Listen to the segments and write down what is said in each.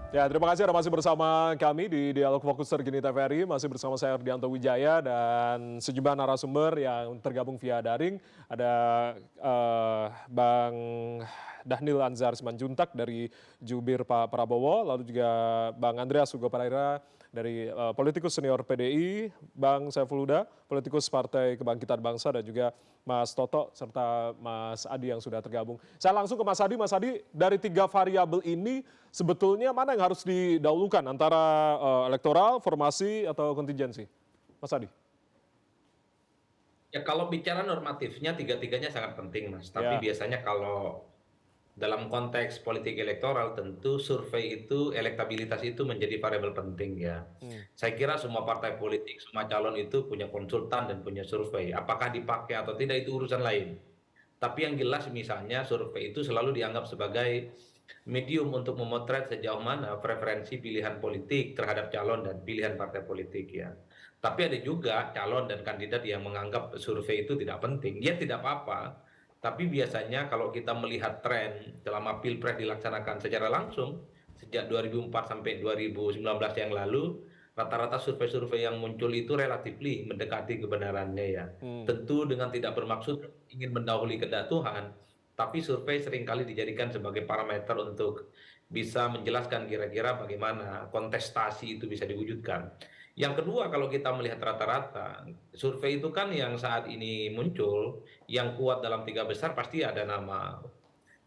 Ya, terima kasih Anda masih bersama kami di Dialog Fokus Terkini TVRI. Masih bersama saya Ardianto Wijaya dan sejumlah narasumber yang tergabung via daring. Ada Bang Dhanil Anzar Simanjuntak dari jubir Pak Prabowo, lalu juga Bang Andreas Hugo Pereira dari politikus senior PDI, Bang Saiful Huda, politikus Partai Kebangkitan Bangsa, dan juga Mas Toto serta Mas Adi yang sudah tergabung. Saya langsung ke Mas Adi. Mas Adi, dari tiga variabel ini sebetulnya mana yang harus didahulukan antara elektoral, formasi, atau kontingensi? Mas Adi. Ya kalau bicara normatifnya tiga-tiganya sangat penting Mas. Tapi Ya. biasanya kalau dalam konteks politik elektoral tentu survei itu elektabilitas itu menjadi variabel penting ya. Hmm. Saya kira semua partai politik, semua calon itu punya konsultan dan punya survei. Apakah dipakai atau tidak itu urusan lain. Tapi yang jelas misalnya survei itu selalu dianggap sebagai medium untuk memotret sejauh mana preferensi pilihan politik terhadap calon dan pilihan partai politik ya. Tapi ada juga calon dan kandidat yang menganggap survei itu tidak penting. Ya tidak apa-apa. Tapi biasanya kalau kita melihat tren selama Pilpres dilaksanakan secara langsung sejak 2004 sampai 2019 yang lalu, rata-rata survei-survei yang muncul itu relatif mendekati kebenarannya ya. Hmm. Tentu dengan tidak bermaksud ingin mendahului kehendak Tuhan, tapi survei seringkali dijadikan sebagai parameter untuk bisa menjelaskan kira-kira bagaimana kontestasi itu bisa diwujudkan. Yang kedua, kalau kita melihat rata-rata, survei itu kan yang saat ini muncul, yang kuat dalam tiga besar pasti ada nama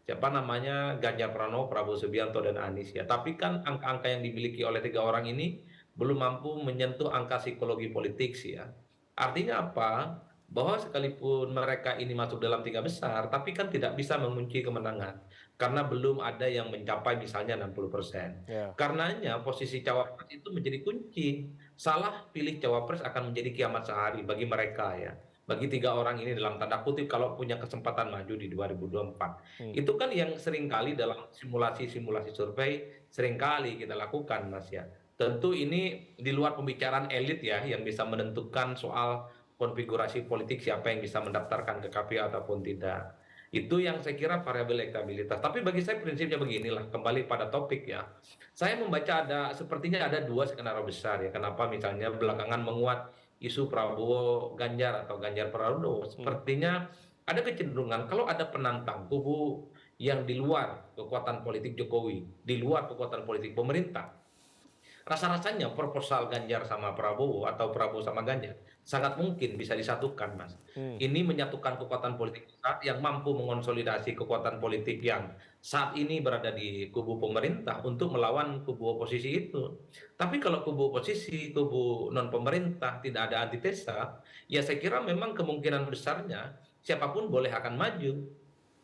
siapa namanya Ganjar Pranowo, Prabowo Subianto dan Anies ya. Tapi kan angka-angka yang dimiliki oleh tiga orang ini belum mampu menyentuh angka psikologi politik sih ya. Artinya apa? Bahwa sekalipun mereka ini masuk dalam tiga besar, tapi kan tidak bisa mengunci kemenangan karena belum ada yang mencapai misalnya 60%. Ya. Karenanya posisi cawapres itu menjadi kunci. Salah pilih cawapres akan menjadi kiamat sehari bagi mereka ya. Bagi tiga orang ini dalam tanda kutip kalau punya kesempatan maju di 2024. Hmm. Itu kan yang seringkali dalam simulasi-simulasi survei seringkali kita lakukan Mas ya. Tentu ini di luar pembicaraan elit ya yang bisa menentukan soal konfigurasi politik siapa yang bisa mendaftarkan ke KPU ataupun tidak. Itu yang saya kira variabel elektabilitas. Tapi bagi saya prinsipnya beginilah, kembali pada topik ya. Saya membaca sepertinya ada dua skenario besar ya. Kenapa misalnya belakangan menguat isu Prabowo Ganjar atau Ganjar Prabowo. Hmm. Sepertinya ada kecenderungan kalau ada penantang kubu yang di luar kekuatan politik Jokowi, di luar kekuatan politik pemerintah, rasa-rasanya proposal Ganjar sama Prabowo atau Prabowo sama Ganjar sangat mungkin bisa disatukan, Mas. Hmm. Ini menyatukan kekuatan politik saat yang mampu mengonsolidasi kekuatan politik yang saat ini berada di kubu pemerintah untuk melawan kubu oposisi itu. Tapi kalau kubu oposisi, kubu non pemerintah tidak ada antitesa, ya saya kira memang kemungkinan besarnya siapapun boleh akan maju.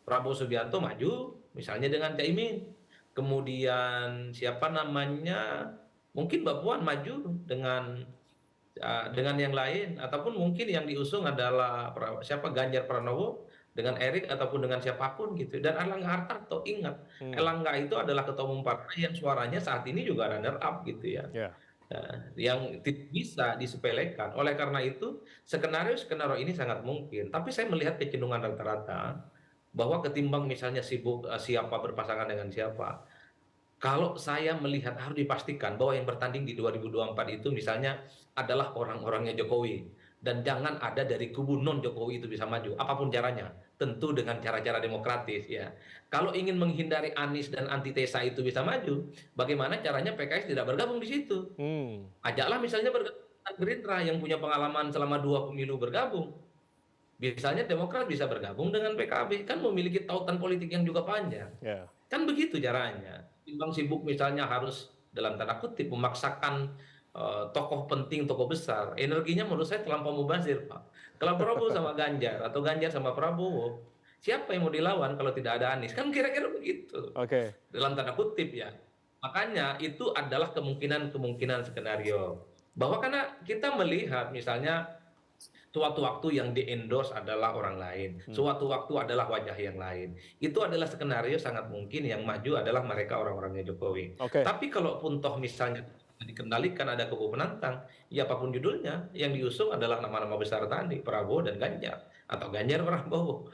Prabowo Subianto maju, misalnya dengan Caimin. Kemudian siapa namanya? Mungkin Mbak Puan maju dengan yang lain ataupun mungkin yang diusung adalah siapa Ganjar Pranowo dengan Erik ataupun dengan siapapun gitu. Dan Erlangga Hartarto ingat, Hmm. Erlangga itu adalah ketua umum partai yang suaranya saat ini juga runner up gitu ya. Ya. Nah, yang tidak bisa disepelekan. Oleh karena itu, skenario-skenario ini sangat mungkin. Tapi saya melihat kecenderungan rata-rata bahwa ketimbang misalnya sibuk siapa berpasangan dengan siapa, kalau saya melihat harus dipastikan bahwa yang bertanding di 2024 itu misalnya adalah orang-orangnya Jokowi dan jangan ada dari kubu non Jokowi itu bisa maju apapun caranya, tentu dengan cara-cara demokratis ya. Kalau ingin menghindari Anies dan antitesa itu bisa maju, bagaimana caranya PKS tidak bergabung di situ? Hmm. Ajaklah misalnya bergabung dengan Gerindra yang punya pengalaman selama dua pemilu bergabung. Misalnya Demokrat bisa bergabung dengan PKB, kan memiliki tautan politik yang juga panjang. Ya. Kan begitu caranya. Timbang sibuk misalnya harus dalam tanda kutip memaksakan tokoh penting, tokoh besar. Energinya menurut saya terlampau mubazir, Pak. Kalau Prabowo sama Ganjar atau Ganjar sama Prabowo, siapa yang mau dilawan kalau tidak ada Anies? Kan kira-kira begitu. Oke. Dalam tanda kutip ya. Makanya itu adalah kemungkinan-kemungkinan skenario. Bahwa karena kita melihat misalnya suatu waktu yang di-endorse adalah orang lain, Hmm. suatu waktu adalah wajah yang lain. Itu adalah skenario sangat mungkin yang maju adalah mereka orang-orangnya Jokowi. Oke. Tapi kalaupun toh misalnya dikendalikan ada kubu penantang, ya apapun judulnya, yang diusung adalah nama-nama besar tadi, Prabowo dan Ganjar, atau Ganjar Prabowo.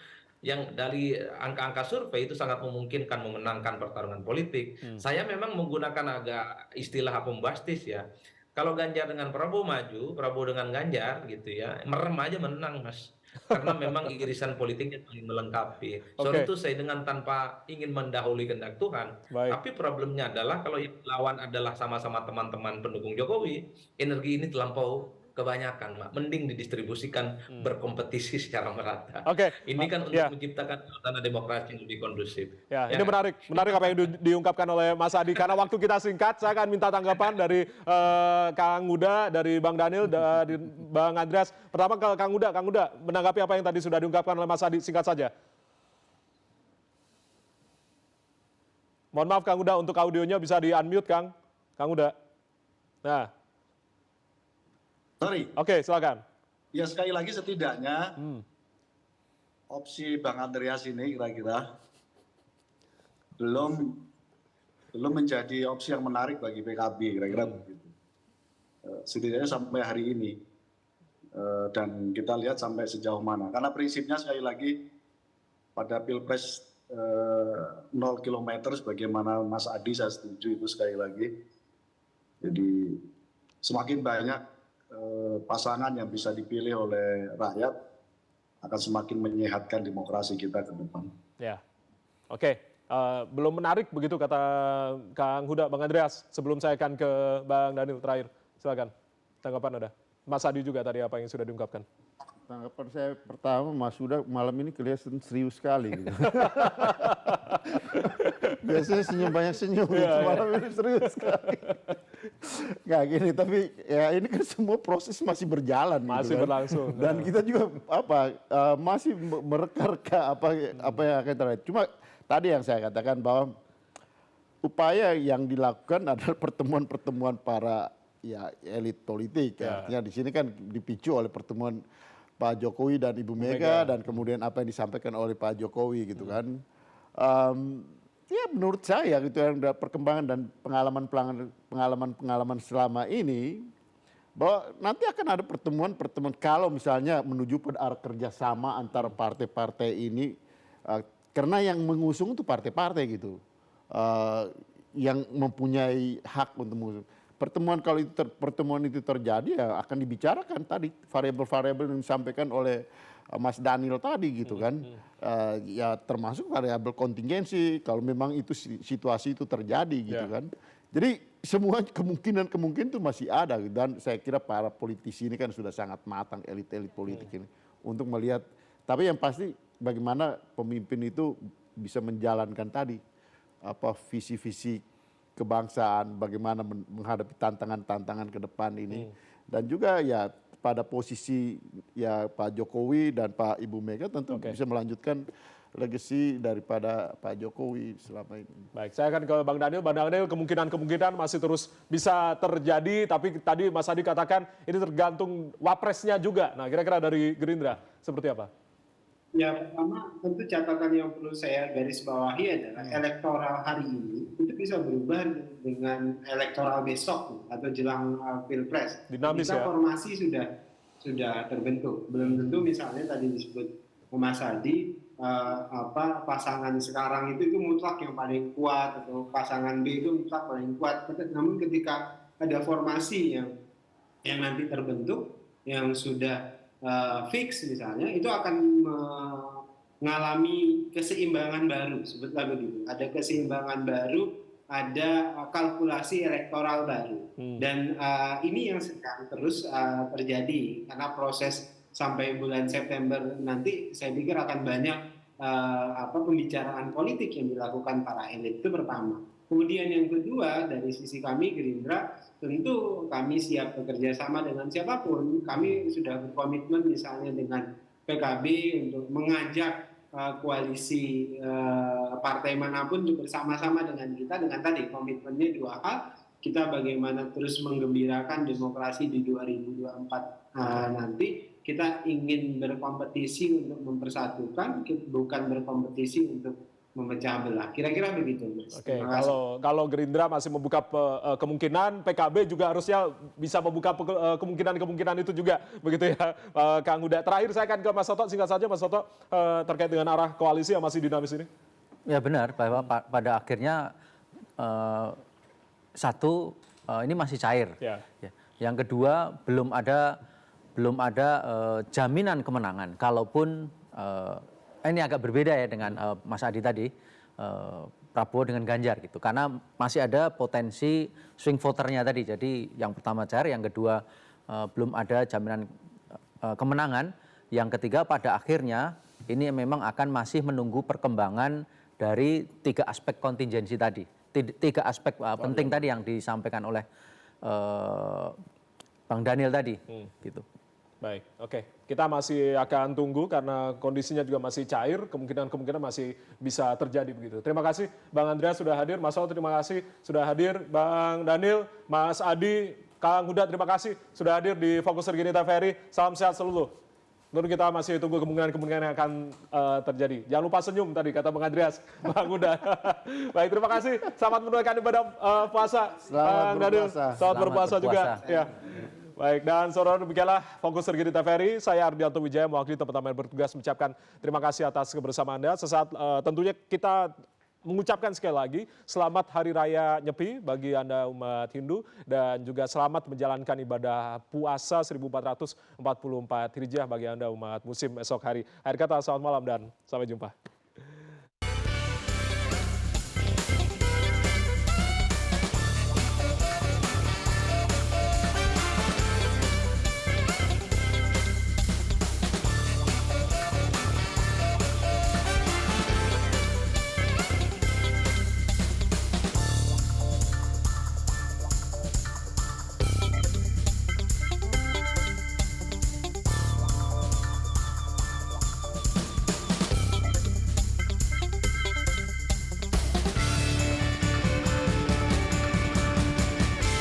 yang dari angka-angka survei itu sangat memungkinkan memenangkan pertarungan politik. Hmm. Saya memang menggunakan agak istilah bombastis ya. Kalau Ganjar dengan Prabowo maju, Prabowo dengan Ganjar gitu ya, merem aja menang Mas. Karena memang irisan politiknya saling melengkapi. Soal Oke, itu saya dengan tanpa ingin mendahului kehendak Tuhan, baik. tapi problemnya adalah kalau yang lawan adalah sama-sama teman-teman pendukung Jokowi, energi ini terlampau kebanyakan, Mak. Mending didistribusikan Hmm. berkompetisi secara merata. Oke, Ini kan untuk ya. menciptakan suasana demokrasi yang lebih kondusif. Ya, ini Ya kan? menarik apa yang diungkapkan oleh Mas Adi. Karena waktu kita singkat, saya akan minta tanggapan dari Kang Uda, dari Bang Daniel, dari Bang Andreas. Pertama ke Kang Uda menanggapi apa yang tadi sudah diungkapkan oleh Mas Adi, singkat saja. Mohon maaf Kang Uda, untuk audionya bisa di-unmute Kang Uda. Nah, Sorry, oke silakan. ya sekali lagi setidaknya opsi Bang Andreas ini kira-kira belum menjadi opsi yang menarik bagi PKB, kira-kira begitu. Setidaknya sampai hari ini. Dan kita lihat sampai sejauh mana. Karena prinsipnya sekali lagi pada Pilpres 0 km sebagaimana Mas Adi saya setuju itu sekali lagi. Jadi semakin banyak pasangan yang bisa dipilih oleh rakyat akan semakin menyehatkan demokrasi kita ke depan. Ya, oke. Belum menarik begitu kata Kang Huda, Bang Andreas. Sebelum saya akan ke Bang Daniel terakhir, silakan tanggapan Anda. Mas Adi juga tadi apa yang sudah diungkapkan. Tanggapan saya pertama, Mas Huda malam ini kelihatan serius sekali. Gitu. Biasanya senyum banyak senyum, malam ini serius sekali. Nggak gini, tapi ya ini kan semua proses masih berjalan. Masih gitu kan. berlangsung. Dan kita juga masih mereka-reka apa yang akan terjadi. Cuma tadi yang saya katakan bahwa upaya yang dilakukan adalah pertemuan-pertemuan para ya elit politik. Ya. Artinya di sini kan dipicu oleh pertemuan Pak Jokowi dan Ibu Mega dan kemudian apa yang disampaikan oleh Pak Jokowi gitu kan. Ya menurut saya gitu yang perkembangan dan pengalaman selama ini bahwa nanti akan ada pertemuan kalau misalnya menuju pada arah kerjasama antara partai-partai ini karena yang mengusung itu partai-partai gitu yang mempunyai hak untuk mengusung. Kalau pertemuan itu terjadi ya akan dibicarakan tadi variabel-variabel yang disampaikan oleh Mas Daniel tadi gitu kan. Ya termasuk variabel kontingensi kalau memang itu situasi itu terjadi gitu kan. Jadi semua kemungkinan itu masih ada dan saya kira para politisi ini kan sudah sangat matang elit-elit politik ini untuk melihat. Tapi yang pasti bagaimana pemimpin itu bisa menjalankan tadi visi-visi kebangsaan, bagaimana menghadapi tantangan-tantangan ke depan ini. Dan juga ya pada posisi ya Pak Jokowi dan Pak Ibu Mega tentu bisa melanjutkan legacy daripada Pak Jokowi selama ini. Baik, saya akan ke Bang Daniel. Bang Daniel, kemungkinan masih terus bisa terjadi, tapi tadi Mas Adi katakan ini tergantung wapresnya juga. Nah, kira-kira dari Gerindra seperti apa? Ya, pertama tentu catatan yang perlu saya garis bawahi adalah elektoral hari ini itu bisa berubah dengan elektoral besok atau jelang Pilpres. Dinamis ya. Formasi sudah terbentuk. Belum tentu misalnya tadi disebut Mas Adi pasangan sekarang itu mutlak yang paling kuat atau pasangan B itu mutlak paling kuat. Namun ketika ada formasi yang nanti terbentuk yang sudah fix misalnya itu akan mengalami keseimbangan baru sebutlah begitu. Ada keseimbangan baru, ada kalkulasi elektoral baru dan ini yang sekarang terus terjadi karena proses sampai bulan September nanti saya pikir akan banyak pembicaraan politik yang dilakukan para elit itu pertama. Kemudian yang kedua dari sisi kami Gerindra tentu kami siap bekerja sama dengan siapapun. Kami sudah berkomitmen misalnya dengan PKB untuk mengajak koalisi partai manapun untuk bersama-sama dengan kita dengan tadi komitmennya dua hal. Kita bagaimana terus menggembirakan demokrasi di 2024 nanti. Kita ingin berkompetisi untuk mempersatukan, bukan berkompetisi untuk memecah belah. Kira-kira begitu, Mas. Oke, Terima kasih. kalau Gerindra masih membuka kemungkinan, PKB juga harusnya bisa membuka kemungkinan itu juga, begitu ya, Kang Huda. Terakhir saya akan ke Mas Toto, singkat saja Mas Toto, terkait dengan arah koalisi yang masih dinamis ini. Ya benar, bahwa pada akhirnya satu ini masih cair. Ya. Ya. Yang kedua belum ada jaminan kemenangan. Kalaupun ini agak berbeda ya dengan Mas Adi tadi, Prabowo dengan Ganjar gitu. Karena masih ada potensi swing voternya tadi. Jadi yang pertama cair, yang kedua belum ada jaminan kemenangan. Yang ketiga pada akhirnya ini memang akan masih menunggu perkembangan dari 3 aspek kontingensi tadi. 3 aspek penting tadi yang disampaikan oleh Bang Daniel tadi. Gitu. Baik, oke. Kita masih akan tunggu karena kondisinya juga masih cair, kemungkinan masih bisa terjadi begitu. Terima kasih Bang Andreas sudah hadir, Mas Toto terima kasih sudah hadir, Bang Daniel, Mas Adi, Kang Huda terima kasih sudah hadir di Fokus Terkini TVRI. Salam sehat selalu. Tentu kita masih tunggu kemungkinan yang akan terjadi. Jangan lupa senyum tadi kata Bang Andreas, Bang Huda. Baik, terima kasih. Selamat menunaikan ibadah puasa, Bang Daniel. Selamat berpuasa juga. Ya. Baik, dan saudara demikianlah Fokus Terkini TVRI. Saya Ardianto Wijaya mewakili teman-teman bertugas mengucapkan terima kasih atas kebersamaan Anda. Sesaat tentunya kita mengucapkan sekali lagi selamat Hari Raya Nyepi bagi Anda umat Hindu dan juga selamat menjalankan ibadah puasa 1444 Hijriah bagi Anda umat Muslim esok hari. Akhir kata selamat malam dan sampai jumpa.